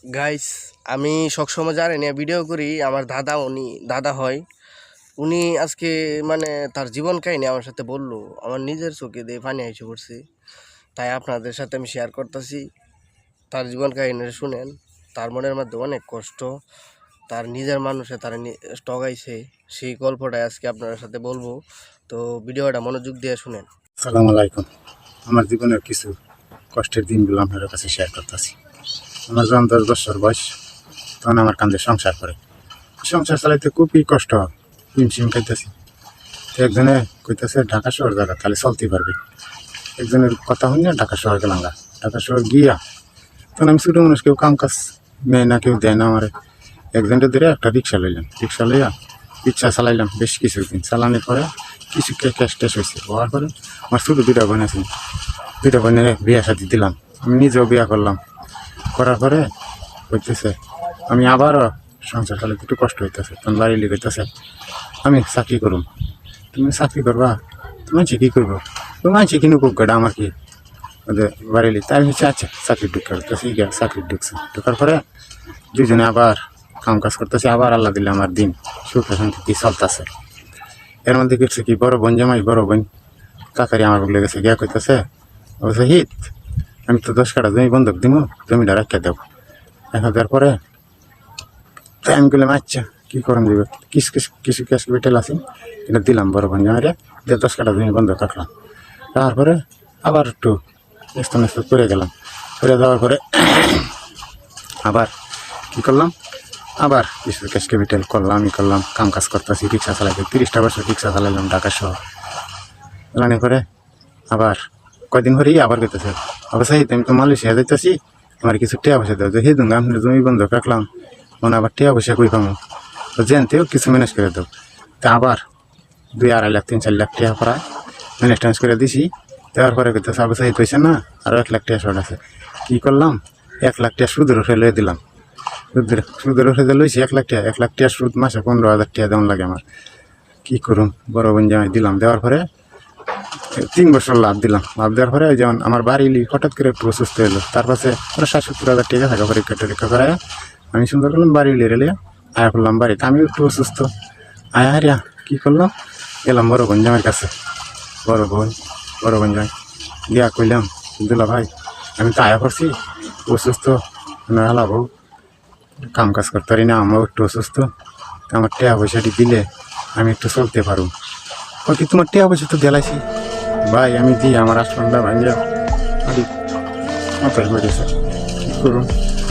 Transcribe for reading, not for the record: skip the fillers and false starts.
Guys, আমি সবসময় জানি না ভিডিও করি। আমার দাদা হয়। উনি আজকে মানে তার জীবন কাহিনী আমার সাথে বললো। আমার নিজের চোখে দিয়ে পানি এসে পড়ছে, তাই আপনাদের সাথে আমি শেয়ার করতেছি। তার জীবন কাহিনী শুনেন। তার মনের মধ্যে অনেক কষ্ট, তার নিজের মানুষে তার ঠগাইছে, সেই গল্পটাই আজকে আপনাদের সাথে বলবো। তো ভিডিওটা মনোযোগ দিয়ে শুনেন। আসসালামু আলাইকুম। আমার জীবনের কিছু কষ্টের দিনগুলো আপনার কাছে শেয়ার করতেছি। আমার যখন 10 বছর বয়স, তখন আমার কান্দে সংসার করে। সংসার চালাইতে খুবই কষ্ট হয়, হিমশিম খাইতেছি। তো একজনে কইতেছে ঢাকা শহর জায়গা, তাহলে চলতে পারবে। একজনের কথা শুনে ঢাকা শহর গেলাম। ঢাকা শহর গিয়া তখন আমি ছোটো মানুষ, কেউ কাম কাজ নেয় না, কেউ দেয় না আমারে। একজনটা ধরে একটা রিক্সা লইলাম। রিক্সা লইয়া রিক্সা চালাইলাম বেশ কিছুদিন। চালানোর পরে কিছু ক্যাশ ট্যাশ হয়েছে। হওয়ার পরে আমার ছোটো 2টা বোন আছে, 2টা বোনের বিয়া শাদি দিলাম। আমি নিজেও বিয়া করলাম। করার পরে হইতেছে আমি আবারও সংসার চালাতে একটু কষ্ট হইতেছে। তখন বাড়ি লিখতেছে আমি চাকরি করুম। তুমি চাকরি করবা? তোমার কী করবো? তোমার কিনুক গাড়া, আমার কি ওদের বাড়ি লিখতে। আমি হচ্ছে আচ্ছা চাকরি ঢুকতেছি। চাকরি ঢুকছে। ঢোকার পরে দুজনে আবার কাম কাজ করতেছে। আবার আল্লাহ দিলে আমার দিন সুখে শান্তি চলতেছে। এর মধ্যে কিছু কি বড় বোন জামাই, বড় বোন কাকারি আমার বলে গেছে, গিয়া কইতেছে বলছে হিত আমি তো 10 কাঠা জমি বন্ধক দিব, জমিটা রাখা দেব। রাখা দেওয়ার পরে তাই আমি বললাম আচ্ছা কী করুন দিব। কিছু ক্যাশ বেটেল আছে, এটা দিলাম বড় বোন জামাইরে, দিয়ে 10 কাঠা জমি বন্ধক রাখলাম। তারপরে আবার একটু স্তন করে গেলাম। করে দেওয়ার পরে আবার কী করলাম, আবার কিছু ক্যাশ ক্যাপিটাল করলাম। কাম কাজ করতেছি, রিক্সা চালাইতে 30টা বছর রিক্সা চালাইলাম ঢাকা শহর। চালানোর পরে আবার কয়দিন পরেই আবার করতেছে অবশ্যই আমি তো মালয়েশিয়া যাইতেছি, আমার কিছু টিয়া পয়সা দেওয়া যে হেদুন আপনার জমি বন্ধক রাখলাম, মনে আবার টিয়া পয়সা কই পাবো, তো জেনতেও কিছু ম্যানেজ করে দেব। তা আবার 2-2.5 লাখ 3-4 লাখ টিয়া প্রায় ম্যানেজ ট্যানেজ করে দিছি। দেওয়ার পরে করতেছে অবশ্যই কইছে না আরও 1 লাখ টিয়া শর্ট আছে। কী করলাম, 1 লাখ টিয়া সুদের উঠে লয়ে দিলাম। সুদের উঠে দিয়ে লইছি 1 লাখ টিয়া সুদ মাসে 15,000 টিয়া দেওয়ান লাগে আমার। কী করুম, বড় বোন জামাই দিলাম। দেওয়ার পরে 3 বছর লাভ দিলাম। লাভ দেওয়ার পরে যেমন আমার বাড়ি হঠাৎ করে একটু অসুস্থ হলো। তার পাশে 60-70,000 টাকা থাকা পরীক্ষা করে আমি সুন্দর করলাম বাড়ি রেলে আয়া করলাম বাড়িতে। আমিও একটু অসুস্থ। আয়া কী করলাম, গেলাম বড় বোন জামাইয়ের কাছে। বড় বোন জামাই গিয়া কইলাম দুলা ভাই আমি তো আয়া করছি, অসুস্থ হালাবো, কাম কাজ করতে পারি না, আমার একটু অসুস্থ, আমার টাকা পয়সাটি দিলে আমি একটু চলতে পারব। ওকে তোমার টাকা পয়সা তো দিলাইছি ভাই, আমি দিই আমার আসমানটা ভাঙিয়া মাথায় পড়েছে, কী করুন।